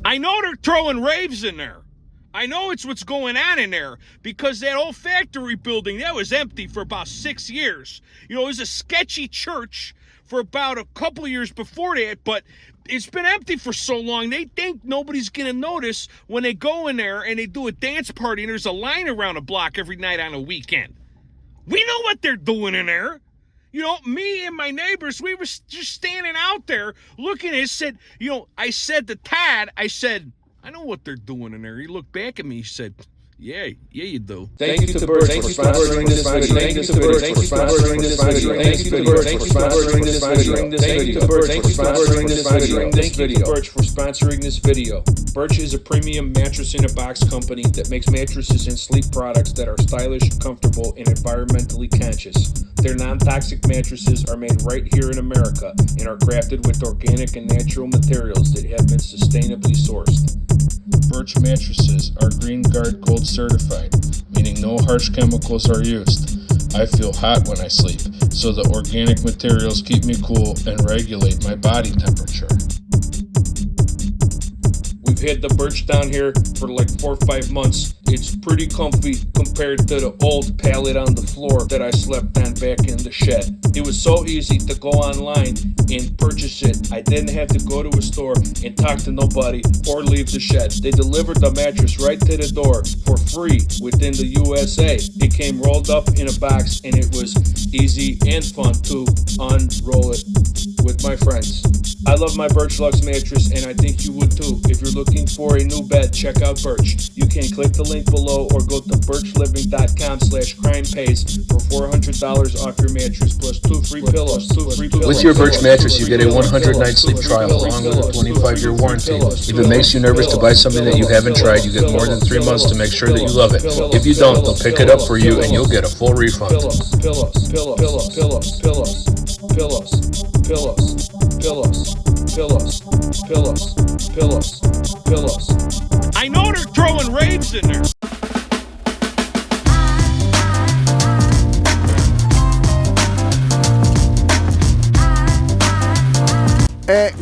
I know they're throwing raves in there. I know it's what's going on in there because that old factory building, that was empty for about 6 years. You know, it was a sketchy church for about a couple of years before that, but it's been empty for so long, they think nobody's going to notice when they go in there and they do a dance party and there's a line around a block every night on a weekend. We know what they're doing in there. You know, me and my neighbors, we were just standing out there looking at it, said, you know, I said to Tad, I said, I know what they're doing in there. He looked back at me, he said, yeah, you do. Thank you to Birch for sponsoring this video. Thank you to Birch for sponsoring this video. Thank you to Birch for sponsoring this video. Thank you to Birch for sponsoring this video. Thank you to Birch for sponsoring this video. Birch is a premium mattress in a box company that makes mattresses and sleep products that are stylish, comfortable, and environmentally conscious. Their non-toxic mattresses are made right here in America and are crafted with organic and natural materials that have been sustainably sourced. Birch mattresses are Green Guard Gold certified, meaning no harsh chemicals are used. I feel hot when I sleep, so the organic materials keep me cool and regulate my body temperature. We've had the Birch down here for like 4 or 5 months. It's pretty comfy compared to the old pallet on the floor that I slept on back in the shed. It was so easy to go online and purchase it. I didn't have to go to a store and talk to nobody or leave the shed. They delivered the mattress right to the door for free within the USA. It came rolled up in a box and it was easy and fun to unroll it with my friends. I love my Birch Luxe mattress and I think you would too. If you're looking for a new bed, check out Birch. You can click the link below or go to birchliving.com/crimepace for $400 off your mattress plus 2 free pillows. With your Birch mattress, you get a 100-night sleep trial along with a 25-year warranty. If it makes you nervous to buy something that you haven't tried, you get more than 3 months to make sure that you love it. If you don't, they'll pick it up for you and you'll get a full refund. Pillows. I know they're throwing raves in there.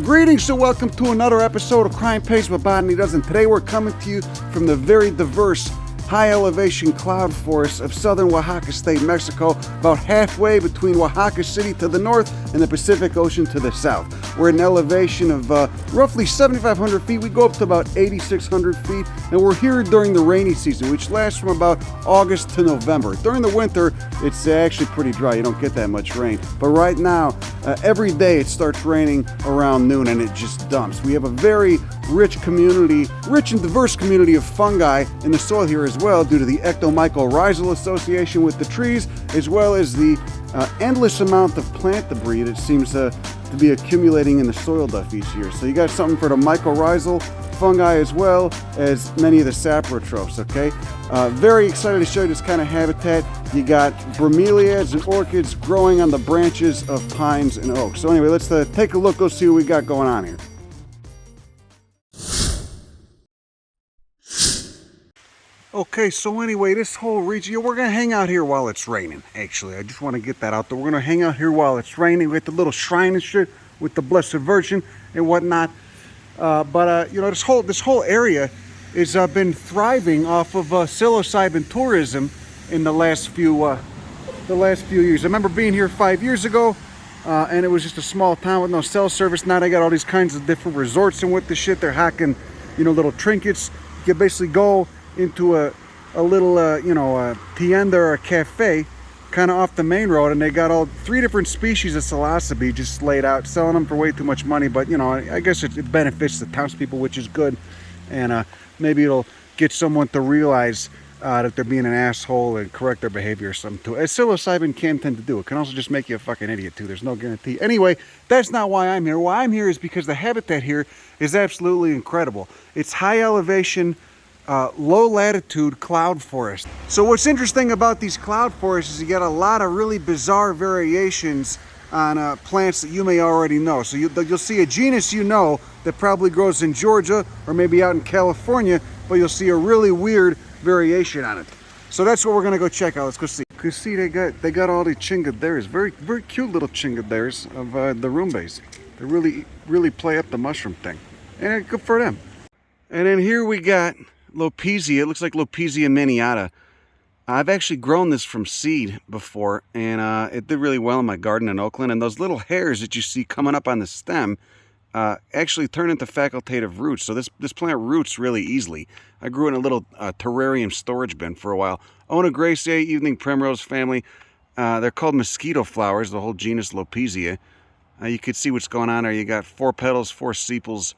Greetings and welcome to another episode of Crime Pays What Botany Does, and today we're coming to you from the very diverse high elevation cloud forests of southern Oaxaca State, Mexico, about halfway between Oaxaca City to the north and the Pacific Ocean to the south. We're at an elevation of roughly 7,500 feet. We go up to about 8,600 feet, and we're here during the rainy season, which lasts from about August to November. During the winter, it's actually pretty dry. You don't get that much rain. But right now, every day it starts raining around noon, and it just dumps. We have a very rich and diverse community of fungi in the soil here as well, due to the ectomycorrhizal association with the trees, as well as the endless amount of plant debris that seems to be accumulating in the soil duff each year. So you got something for the mycorrhizal fungi as well as many of the saprotrophs, okay? Very excited to show you this kind of habitat. You got bromeliads and orchids growing on the branches of pines and oaks. So anyway, let's take a look, go see what we got going on here. Okay, so anyway, this whole region, we're going to hang out here while it's raining, actually. I just want to get that out there. We're going to hang out here while it's raining. We got the little shrine and shit with the Blessed Virgin and whatnot. You know, this whole area has been thriving off of psilocybin tourism in the last few years. I remember being here 5 years ago, and it was just a small town with no cell service. Now they got all these kinds of different resorts, and with the shit, they're hacking, you know, little trinkets. You can basically go into a little tienda or a cafe kind of off the main road, and they got all 3 different species of psilocybe just laid out, selling them for way too much money. But you know, I guess it benefits the townspeople, which is good, and maybe it'll get someone to realize that they're being an asshole and correct their behavior or something too, as psilocybin can tend to do. It can also just make you a fucking idiot too. There's no guarantee. Anyway, that's not why I'm here. Why I'm here is because the habitat here is absolutely incredible. It's high elevation, low latitude cloud forest. So what's interesting about these cloud forests is you get a lot of really bizarre variations on plants that you may already know. So you'll see a genus you know that probably grows in Georgia or maybe out in California, but you'll see a really weird variation on it. So that's what we're gonna go check out. Let's go see. You see they got all the chingaderas, very cute little chingaderas of the rumbes. They really play up the mushroom thing, and good for them. And then here we got Lopesia. It looks like Lopesia miniata. I've actually grown this from seed before, and it did really well in my garden in Oakland. And those little hairs that you see coming up on the stem actually turn into facultative roots. So this plant roots really easily. I grew it in a little terrarium storage bin for a while. Onagraceae, evening primrose family. They're called mosquito flowers, the whole genus Lopesia. You could see what's going on there. You got 4 petals, 4 sepals,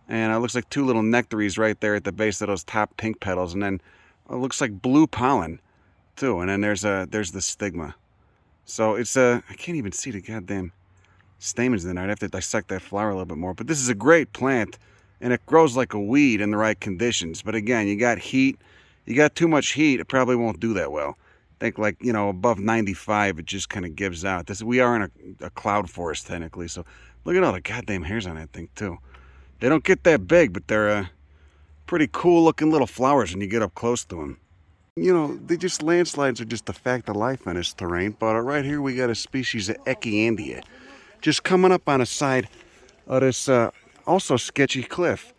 and it looks like 2 little nectaries right there at the base of those top pink petals. And then it looks like blue pollen too. And then there's the stigma. So it's I can't even see the goddamn stamens in there. I'd have to dissect that flower a little bit more. But this is a great plant, and it grows like a weed in the right conditions. But again, you got heat. You got too much heat, it probably won't do that well. I think, like, you know, above 95, it just kind of gives out. We are in a cloud forest technically, so look at all the goddamn hairs on that thing too. They don't get that big, but they're pretty cool looking little flowers when you get up close to them. You know, landslides are just a fact of life on this terrain. But right here we got a species of Echeandia just coming up on the side of this also sketchy cliff.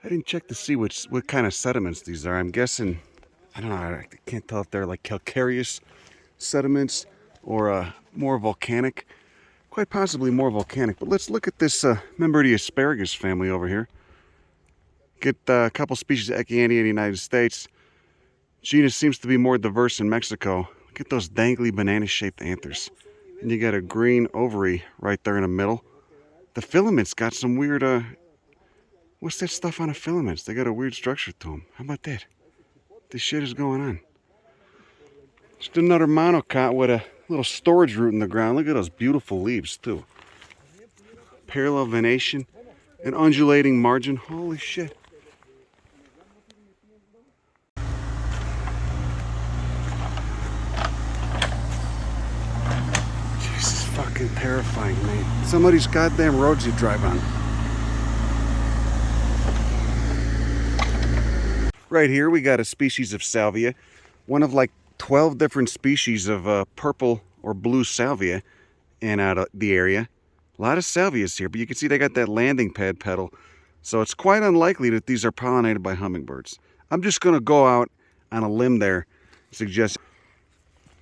I didn't check to see what kind of sediments these are. I'm guessing, I don't know, I can't tell if they're like calcareous sediments or more volcanic. Quite possibly more volcanic. But let's look at this member of the asparagus family over here. Get a couple species of Echeandia in the United States. Genus seems to be more diverse in Mexico. Look at those dangly banana-shaped anthers. And you got a green ovary right there in the middle. The filaments got some weird, what's that stuff on the filaments? They got a weird structure to them. How about that? This shit is going on. Just another monocot with a little storage root in the ground. Look at those beautiful leaves, too. Parallel venation, an undulating margin. Holy shit. This is fucking terrifying, man. Some of these goddamn roads you drive on. Right here we got a species of Salvia, one of like 12 different species of purple or blue salvia in the area. A lot of salvias here, but you can see they got that landing pad petal, so it's quite unlikely that these are pollinated by hummingbirds. I'm just going to go out on a limb there, suggest.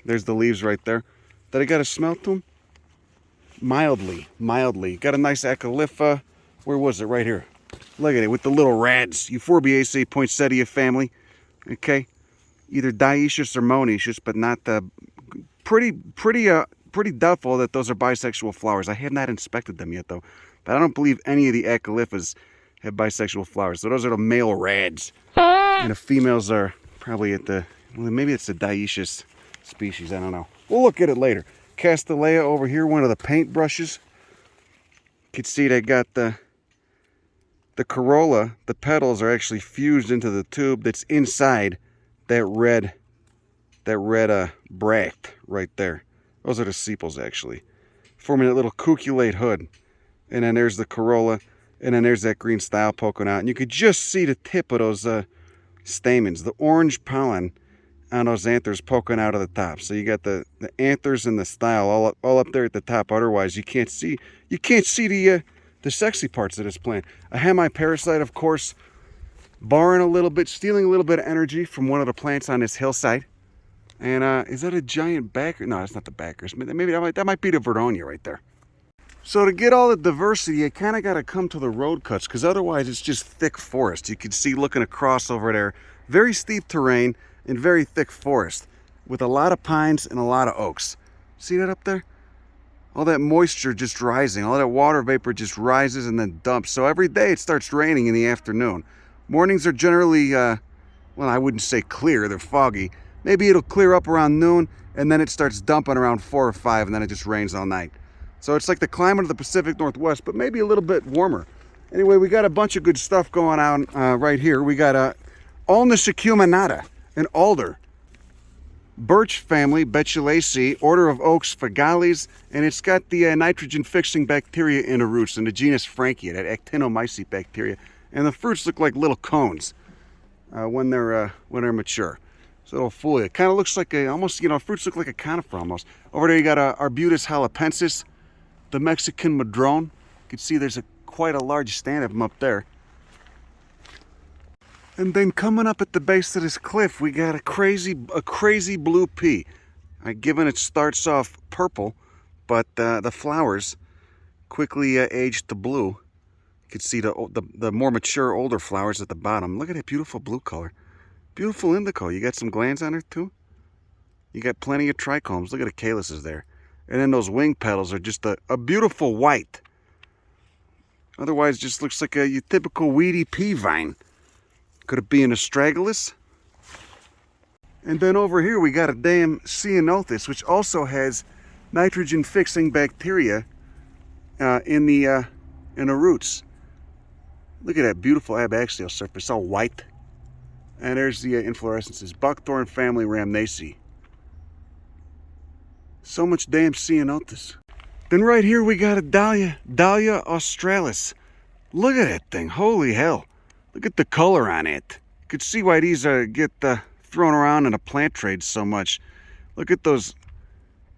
There's the leaves right there. Did I got a smell to them? Mildly. Got a nice Acalypha. Where was it? Right here. Look at it with the little rads. Euphorbiaceae, poinsettia family. Okay, either dioecious or monoecious, but not the pretty doubtful that those are bisexual flowers. I have not inspected them yet though, but I don't believe any of the Acalyphas have bisexual flowers. So those are the male rads, and the females are probably at the, well, maybe it's a dioecious species. I don't know. We'll look at it later. Castilleja over here, one of the paint brushes. You can see they got the corolla, the petals are actually fused into the tube that's inside that red bract right there. Those are the sepals actually, forming that little cuculate hood. And then there's the corolla, and then there's that green style poking out. And you could just see the tip of those stamens, the orange pollen on those anthers poking out of the top. So you got the anthers and the style all up there at the top. Otherwise, you can't see the sexy parts of this plant. A hemiparasite, of course, borrowing a little bit, stealing a little bit of energy from one of the plants on this hillside. And is that a giant backer? No, that's not the backers. Maybe that might be the Begonia right there. So to get all the diversity, you kind of got to come to the road cuts, because otherwise it's just thick forest. You can see looking across over there, very steep terrain and very thick forest with a lot of pines and a lot of oaks. See that up there? All that moisture just rising, all that water vapor just rises and then dumps. So every day it starts raining in the afternoon. Mornings are generally, well, I wouldn't say clear, they're foggy. Maybe it'll clear up around noon, and then it starts dumping around 4 or 5, and then it just rains all night. So it's like the climate of the Pacific Northwest, but maybe a little bit warmer. Anyway, we got a bunch of good stuff going on right here. We got Ulmus acuminata, an alder. Birch family, Betulaceae, order of oaks, Fagales, and it's got the nitrogen-fixing bacteria in the roots, and the genus Frankia, that actinomycete bacteria. And the fruits look like little cones when they're mature. So it'll fool you. It kind of looks like almost, you know, fruits look like a conifer almost. Over there you got Arbutus xalapensis, the Mexican madrone. You can see there's quite a large stand of them up there. And then coming up at the base of this cliff, we got a crazy blue pea. Given it starts off purple, but the flowers quickly age to blue. You can see the more mature, older flowers at the bottom. Look at that beautiful blue color. Beautiful indigo. You got some glands on her too. You got plenty of trichomes. Look at the calyces there. And then those wing petals are just a beautiful white. Otherwise, just looks like your typical weedy pea vine. Could it be an Astragalus? And then over here we got a damn ceanothus, which also has nitrogen-fixing bacteria in the roots. Look at that beautiful abaxial surface, all white. And there's the inflorescences, buckthorn family Rhamnaceae. So much damn ceanothus. Then right here we got a Dahlia australis. Look at that thing, holy hell. Look at the color on it. You could see why these get thrown around in the plant trade so much. Look at those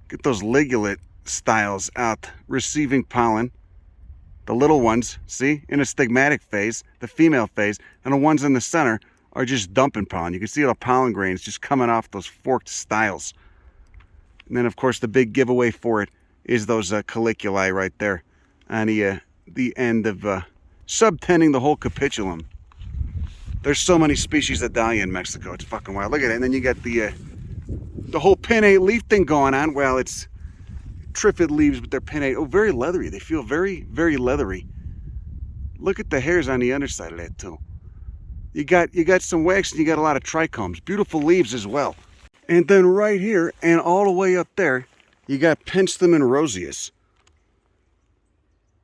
ligulate styles out receiving pollen. The little ones, see, in a stigmatic phase, the female phase, and the ones in the center are just dumping pollen. You can see the pollen grains just coming off those forked styles. And then, of course, the big giveaway for it is those caliculae right there on the end of subtending the whole capitulum. There's so many species of Dahlia in Mexico. It's fucking wild. Look at it. And then you got the whole pinnate leaf thing going on. Well, it's triphid leaves, but they're pinnate. Oh, very leathery. They feel very, very leathery. Look at the hairs on the underside of that too. You got some wax and you got a lot of trichomes. Beautiful leaves as well. And then right here and all the way up there, you got Penstemon roseus.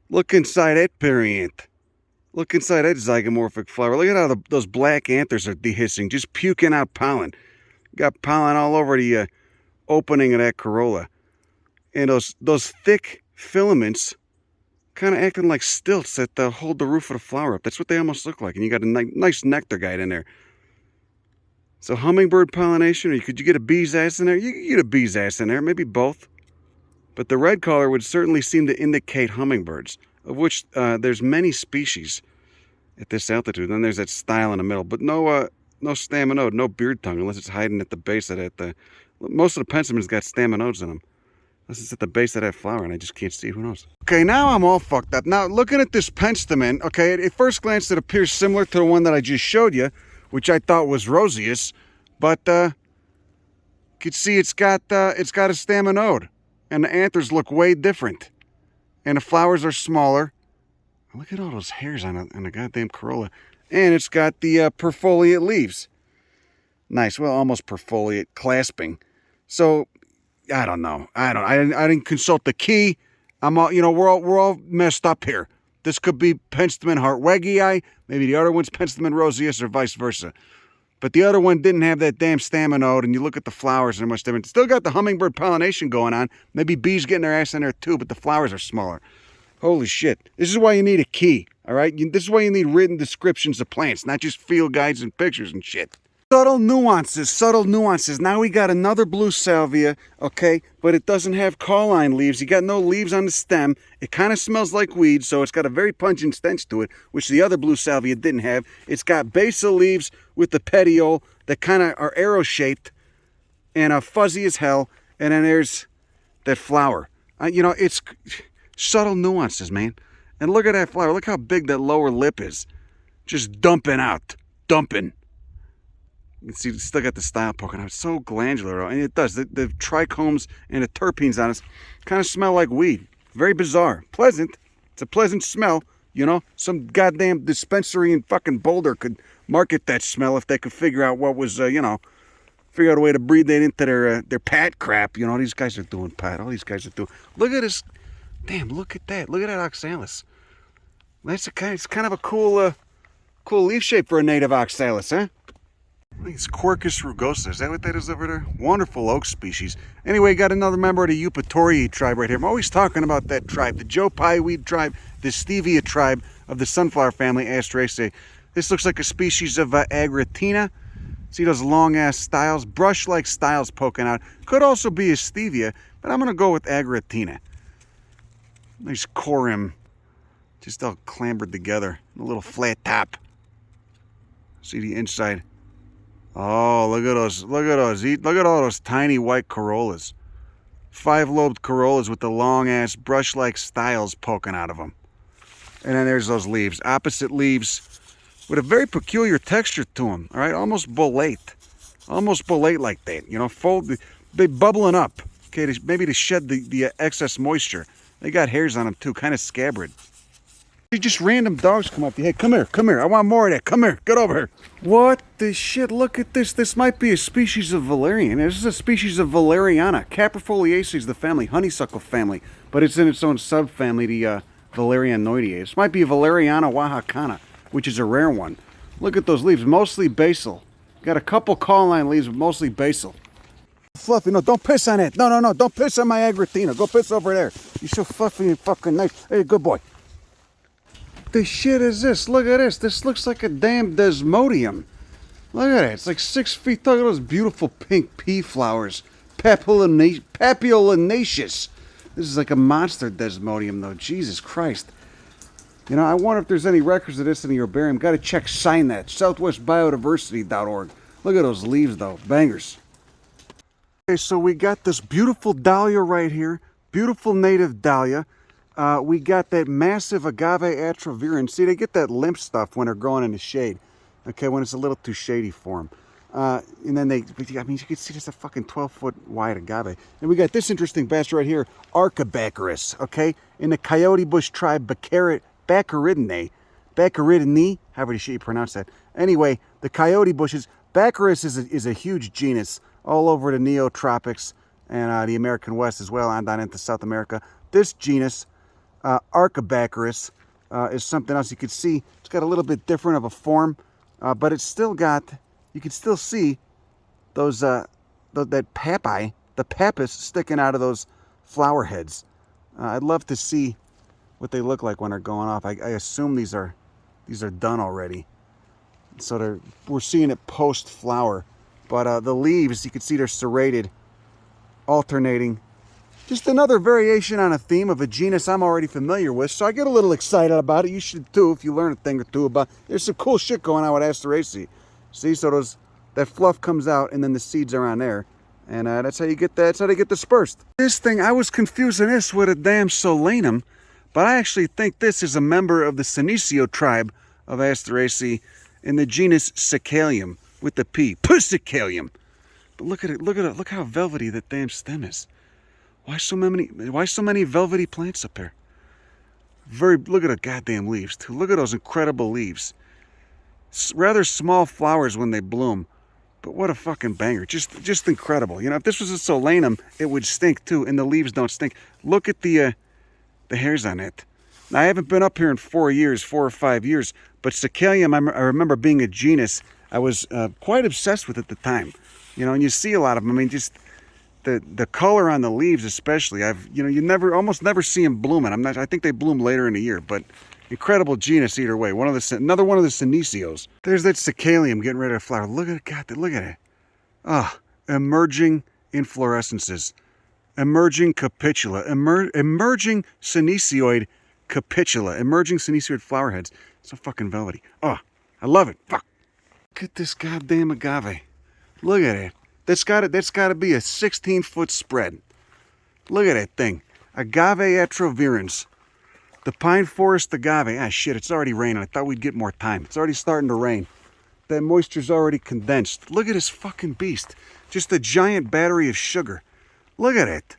Look inside that perianth. Look inside that zygomorphic flower. Look at how those black anthers are dehiscing, just puking out pollen. Got pollen all over the opening of that corolla. And those thick filaments kind of acting like stilts that hold the roof of the flower up. That's what they almost look like. And you got a nice nectar guide in there. So hummingbird pollination, or could you get a bee's ass in there? You could get a bee's ass in there, maybe both. But the red color would certainly seem to indicate hummingbirds, of which there's many species at this altitude. Then there's that style in the middle, but no staminode, no beard tongue, unless it's hiding at the base of that. Most of the Penstemons got staminodes in them. Unless it's at the base of that flower and I just can't see it, who knows? Okay, now I'm all fucked up. Now, looking at this Penstemon, okay, at first glance it appears similar to the one that I just showed you, which I thought was roseus, but you could see it's got a staminode, and the anthers look way different, and the flowers are smaller. Look at all those hairs on the goddamn corolla, and it's got the perfoliate leaves. Nice, well, almost perfoliate, clasping. So I don't know. I didn't consult the key. We're all messed up here. This could be Penstemon hartwegii. Maybe the other one's Penstemon roseus or vice versa. But the other one didn't have that damn staminode, and you look at the flowers, they're much different. Still got the hummingbird pollination going on. Maybe bees getting their ass in there too, but the flowers are smaller. Holy shit. This is why you need a key, all right? This is why you need written descriptions of plants, not just field guides and pictures and shit. Subtle nuances. Now we got another blue salvia, okay? But it doesn't have cauline leaves. You got no leaves on the stem. It kind of smells like weed, so it's got a very pungent stench to it, which the other blue salvia didn't have. It's got basal leaves with the petiole that kind of are arrow-shaped and fuzzy as hell. And then there's that flower. It's subtle nuances, man. And look at that flower. Look how big that lower lip is. Just dumping out. Dumping. You can see it's still got the style poking out. It's so glandular, though. And it does. The trichomes and the terpenes on it kind of smell like weed. Very bizarre. Pleasant. It's a pleasant smell. Some goddamn dispensary in fucking Boulder could market that smell if they could figure out what was, figure out a way to breathe that into their pat crap. These guys are doing pat. All these guys are doing. Look at this. Damn, look at that. Look at that oxalis. It's kind of a cool leaf shape for a native oxalis, huh? It's Quercus rugosa. Is that what that is over there? Wonderful oak species. Anyway, got another member of the Eupatoriae tribe right here. I'm always talking about that tribe. The Joe Pye weed tribe, the stevia tribe of the sunflower family, Asteraceae. This looks like a species of Agritina. See those long-ass styles? Brush-like styles poking out. Could also be a stevia, but I'm going to go with Agritina. Nice corim. Just all clambered together. A little flat top. See the inside. Oh, look at those. Look at those. Look at all those tiny white corollas. 5-lobed corollas with the long-ass brush-like styles poking out of them. And then there's those leaves. Opposite leaves with a very peculiar texture to them. All right, almost bolate. Almost bolate like that. You know, they bubbling up. Okay, maybe to shed the excess moisture. They got hairs on them too, kind of scabbard. Just random dogs come up to you. Hey, come here, come here. I want more of that. Come here, get over here. What the shit? Look at this. This might be a species of valerian. This is a species of Valeriana. Caprifoliaceae is the family, honeysuckle family, but it's in its own subfamily, the Valerianoideae. This might be a Valeriana oaxacana, which is a rare one. Look at those leaves, mostly basal. Got a couple caulline leaves, but mostly basal. Fluffy, no, don't piss on it. No, don't piss on my agritina. Go piss over there. You're so fluffy and fucking nice. Hey, good boy. The shit is this? Look at this. This looks like a damn desmodium. Look at it. It's like 6 feet tall. Look at those beautiful pink pea flowers. Papulinaceous. This is like a monster desmodium, though. Jesus Christ. You know, I wonder if there's any records of this in the herbarium. Got to check SciNet, southwestbiodiversity.org. Look at those leaves, though. Bangers. Okay, so we got this beautiful dahlia right here. Beautiful native dahlia. We got that massive agave atrovirens. See, they get that limp stuff when they're growing in the shade. Okay, when it's a little too shady for them. And then I mean, you can see there's a fucking 12-foot wide agave. And we got this interesting batch right here, Archabacarus, okay? In the coyote bush tribe, Baccharidinae, however you pronounce that. Anyway, the coyote bushes, Baccharis is a huge genus all over the neotropics and the American West as well, and down into South America. This genus, Archabacarus, is something else. You can see it's got a little bit different of a form, but it's still got, you can still see those, that papi, the pappus sticking out of those flower heads. I'd love to see what they look like when they're going off. I assume these are done already. So we're seeing it post-flower. But the leaves, you can see they're serrated, alternating. Just another variation on a theme of a genus I'm already familiar with, so I get a little excited about it. You should too, if you learn a thing or two about. There's some cool shit going on with Asteraceae. See, so that fluff comes out, and then the seeds are on there, and that's how you get that. That's how they get dispersed. This thing, I was confusing this with a damn solanum, but I actually think this is a member of the Senecio tribe of Asteraceae in the genus Sicalium with the P, Pusicalium. But look at it. Look how velvety that damn stem is. Why so many velvety plants up here? Look at the goddamn leaves too. Look at those incredible leaves. Rather small flowers when they bloom, but what a fucking banger. Just incredible. You know, if this was a solanum, it would stink too, and the leaves don't stink. Look at the hairs on it. Now, I haven't been up here in 4 or 5 years, but Sicalium, I remember being a genus I was quite obsessed with at the time. You know, and you see a lot of them. I mean, just the color on the leaves, especially. You almost never see them blooming. I think they bloom later in the year, but incredible genus either way. Another one of the Senecios. There's that Sicalium getting ready to flower. Look at it, God, look at it. Ah, emerging inflorescences, emerging capitula, emerging Senecioid capitula, emerging Senecioid flower heads. So fucking velvety. Oh, I love it. Fuck. Look at this goddamn agave. Look at it. That's got to be a 16-foot spread. Look at that thing. Agave atrovirens. The pine forest agave. Ah, shit, it's already raining. I thought we'd get more time. It's already starting to rain. That moisture's already condensed. Look at this fucking beast. Just a giant battery of sugar. Look at it.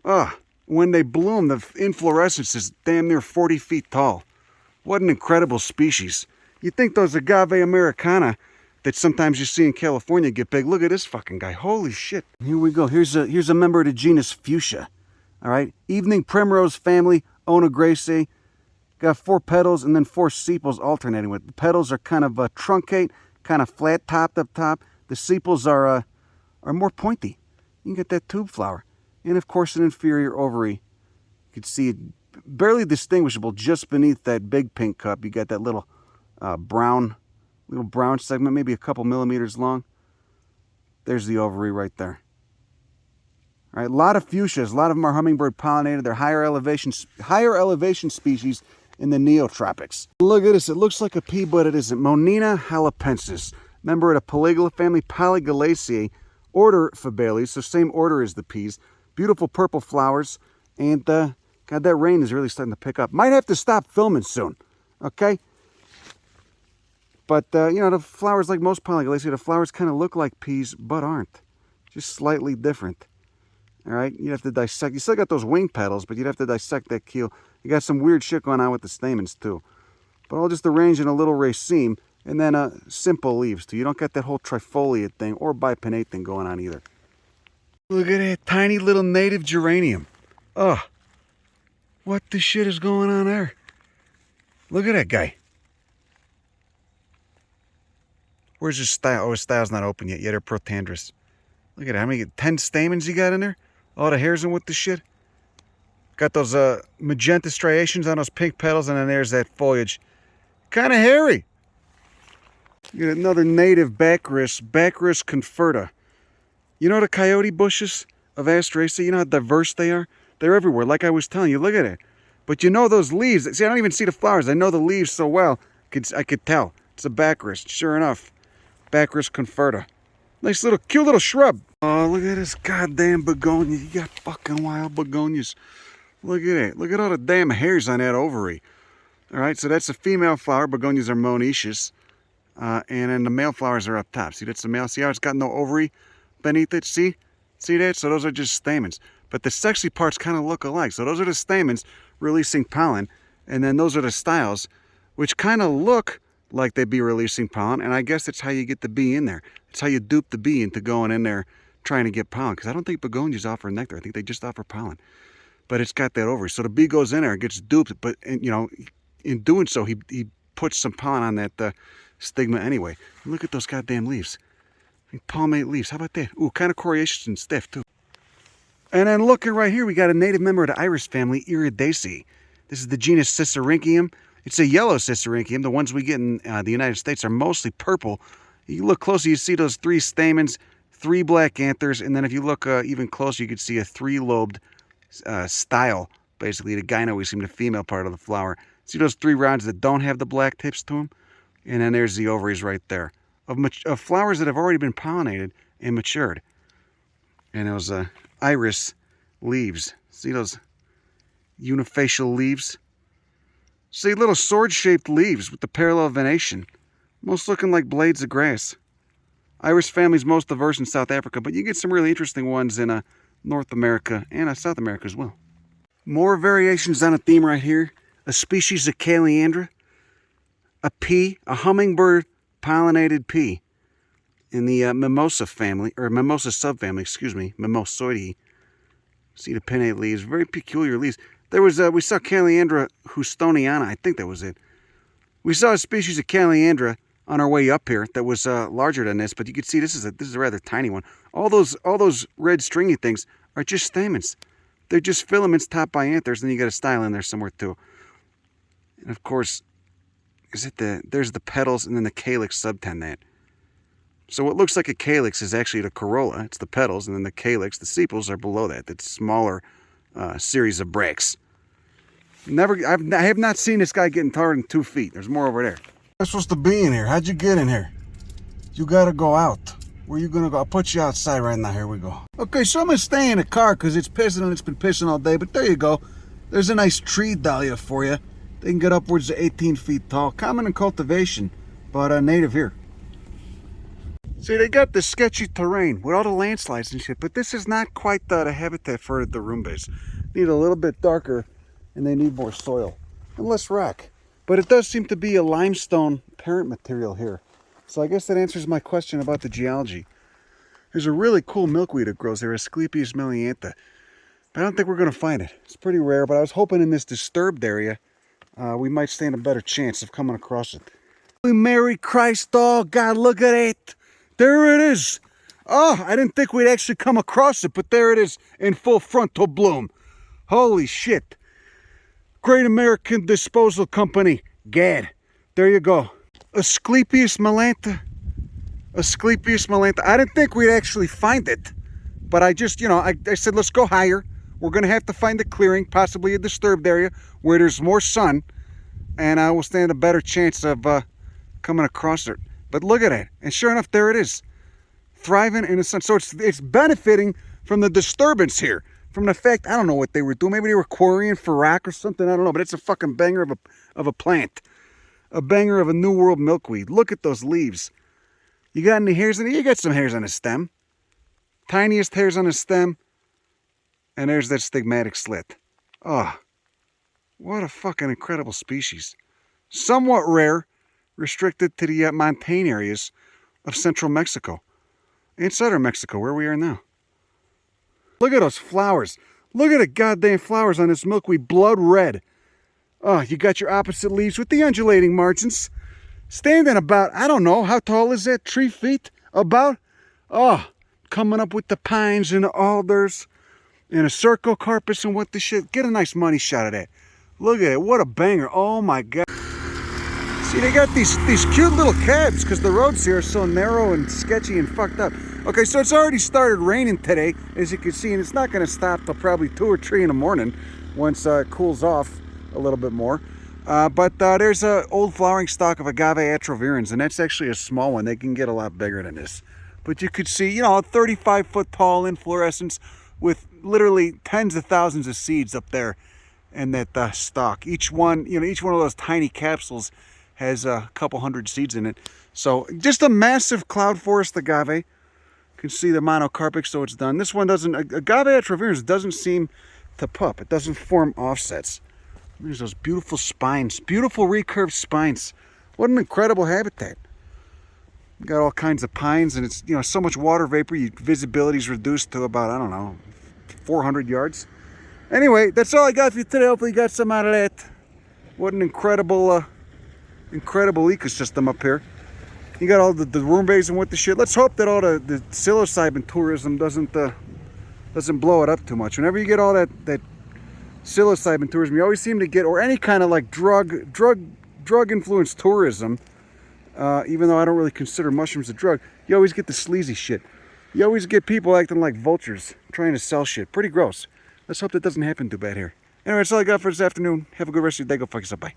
Ah, when they bloom, the inflorescence is damn near 40 feet tall. What an incredible species. You'd think those Agave Americana that sometimes you see in California get big. Look at this fucking guy. Holy shit. Here we go. Here's a member of the genus Fuchsia. All right. Evening primrose family, Onagraceae. Got 4 petals and then 4 sepals alternating with. The petals are kind of truncate, kind of flat topped up top. The sepals are more pointy. You can get that tube flower. And of course an inferior ovary. You can see it barely distinguishable just beneath that big pink cup. You got that little brown segment, maybe a couple millimeters long. There's the ovary right there. All right, a lot of fuchsias. A lot of them are hummingbird pollinated. They're higher elevation species in the neotropics. Look at this, it looks like a pea, but it isn't. Monnina jalapensis, member of the Polygalaceae family, Polygalaceae, order Fabales, so same order as the peas. Beautiful purple flowers, and God, that rain is really starting to pick up. Might have to stop filming soon, okay? But, you know, the flowers, like most Polygalaceae, the flowers kind of look like peas, but aren't. Just slightly different. All right, you'd have to dissect. You still got those wing petals, but you'd have to dissect that keel. You got some weird shit going on with the stamens, too. But all just arranged in a little raceme, and then simple leaves, too. You don't got that whole trifoliate thing or bipinnate thing going on either. Look at that tiny little native geranium. Oh, what the shit is going on there? Look at that guy. Where's his style? Oh, his style's not open yet. They're protandrous. Look at that. How many? 10 stamens you got in there? All the hairs in with the shit. Got those magenta striations on those pink petals, and then there's that foliage. Kind of hairy. You got another native Baccharis conferta. You know the coyote bushes of Astragalus? You know how diverse they are? They're everywhere, like I was telling you. Look at it. But you know those leaves. See, I don't even see the flowers. I know the leaves so well. I could tell. It's a Baccharis, sure enough. Baccharis conferta. Nice little, cute little shrub. Oh, look at this goddamn begonia. You got fucking wild begonias. Look at it. Look at all the damn hairs on that ovary. All right, so that's a female flower. Begonias are monoecious. And then the male flowers are up top. See, that's the male. See how it's got no ovary beneath it? See? See that? So those are just stamens. But the sexy parts kind of look alike. So those are the stamens releasing pollen. And then those are the styles, which kind of look like they'd be releasing pollen. And I guess that's how you get the bee in there. It's how you dupe the bee into going in there trying to get pollen. Because I don't think begonias offer nectar. I think they just offer pollen. But it's got that ovary. So the bee goes in there and gets duped. But, you know, in doing so, he puts some pollen on that stigma anyway. And look at those goddamn leaves. Palmate leaves. How about that? Ooh, kind of coriaceous and stiff, too. And then looking right here, we got a native member of the iris family, Iridaceae. This is the genus Cicerynchium. It's a yellow Cicerynchium. The ones we get in the United States are mostly purple. You look closer, you see those 3 stamens, 3 black anthers, and then if you look even closer, you can see a 3-lobed style, basically, the gynoecium, the female part of the flower. See those 3 rods that don't have the black tips to them? And then there's the ovaries right there. Of flowers that have already been pollinated and matured. And those iris leaves. See those unifacial leaves? See little sword-shaped leaves with the parallel venation. Most looking like blades of grass. Iris family's most diverse in South Africa, but you get some really interesting ones in North America and South America as well. More variations on a theme right here. A species of Calliandra. A pea, a hummingbird pollinated pea in the mimosa family, or mimosa subfamily, excuse me, Mimosoideae. See the pinnate leaves, very peculiar leaves. There was, we saw Calliandra houstoniana, I think that was it. We saw a species of Calliandra on our way up here that was larger than this, but you can see this is a rather tiny one. All those red stringy things are just stamens. They're just filaments topped by anthers, and you got a style in there somewhere too. And of course, there's the petals and then the calyx subtendate. So what looks like a calyx is actually the corolla. It's the petals, and then the calyx, the sepals, are below that. It's smaller series of bracts. I have not seen this guy getting taller than 2 feet. There's more over there. I'm supposed to be in here. How'd you get in here? You gotta go out. Where you gonna go? I'll put you outside right now. Here we go. Okay, so I'm gonna stay in the car because it's pissing and it's been pissing all day. But there you go. There's a nice tree dahlia for you. They can get upwards of 18 feet tall. Common in cultivation, but native here. See, they got this sketchy terrain with all the landslides and shit, but this is not quite the habitat for the Darumbes. Need a little bit darker, and they need more soil and less rock. But it does seem to be a limestone parent material here. So I guess that answers my question about the geology. There's a really cool milkweed that grows there, Asclepias melantha. But I don't think we're going to find it. It's pretty rare, but I was hoping in this disturbed area, we might stand a better chance of coming across it. Mary Christ, oh God, look at it. There it is. Oh, I didn't think we'd actually come across it, but there it is in full frontal bloom. Holy shit. Great American Disposal Company. Gad. There you go. Asclepias melantha. Asclepias melantha. I didn't think we'd actually find it, but I just, you know, I said, let's go higher. We're going to have to find a clearing, possibly a disturbed area where there's more sun. and I will stand a better chance of coming across it. But look at it, and sure enough, there it is, thriving in the sun. So it's benefiting from the disturbance here, from the fact, I don't know what they were doing. Maybe they were quarrying for rock or something, I don't know, but it's a fucking banger of a plant. A banger of a New World milkweed. Look at those leaves. You got any hairs in it? You got some hairs on the stem. Tiniest hairs on the stem. And there's that stigmatic slit. Oh, what a fucking incredible species. Somewhat rare, restricted to the montane areas of central Mexico. And southern Mexico, where we are now. Look at those flowers. Look at the goddamn flowers on this milkweed, blood red. Oh, you got your opposite leaves with the undulating margins. Standing about, I don't know, how tall is that? 3 feet? About? Oh, coming up with the pines and the alders and a circle carpus and what the shit. Get a nice money shot of that. Look at it. What a banger. Oh my God. See, they got these cute little cabs because the roads here are so narrow and sketchy and fucked up. Okay, so it's already started raining today, as you can see, and it's not going to stop till probably 2 or 3 in the morning once it cools off a little bit more. But there's an old flowering stock of Agave atrovirens, and that's actually a small one. They can get a lot bigger than this. But you could see, you know, a 35-foot tall inflorescence with literally tens of thousands of seeds up there in that stalk. Each one, you know, each one of those tiny capsules has a couple hundred seeds in it. So just a massive cloud forest agave. You can see the monocarpic, so it's done. This one doesn't, Agave atrovirens doesn't seem to pup. It doesn't form offsets. There's those beautiful spines, beautiful recurved spines. What an incredible habitat. You got all kinds of pines, and it's, you know, so much water vapor, visibility is reduced to about, I don't know, 400 yards. Anyway, that's all I got for you today. Hopefully you got some out of that. What an incredible, incredible ecosystem up here. You got all the room bays and what the shit. Let's hope that all the psilocybin tourism doesn't blow it up too much. Whenever you get all that psilocybin tourism, you always seem to get, or any kind of like drug influenced tourism, even though I don't really consider mushrooms a drug, you always get the sleazy shit. You always get people acting like vultures, trying to sell shit. Pretty gross. Let's hope that doesn't happen too bad here. Anyway, that's all I got for this afternoon. Have a good rest of your day. Go fuck yourself. Bye.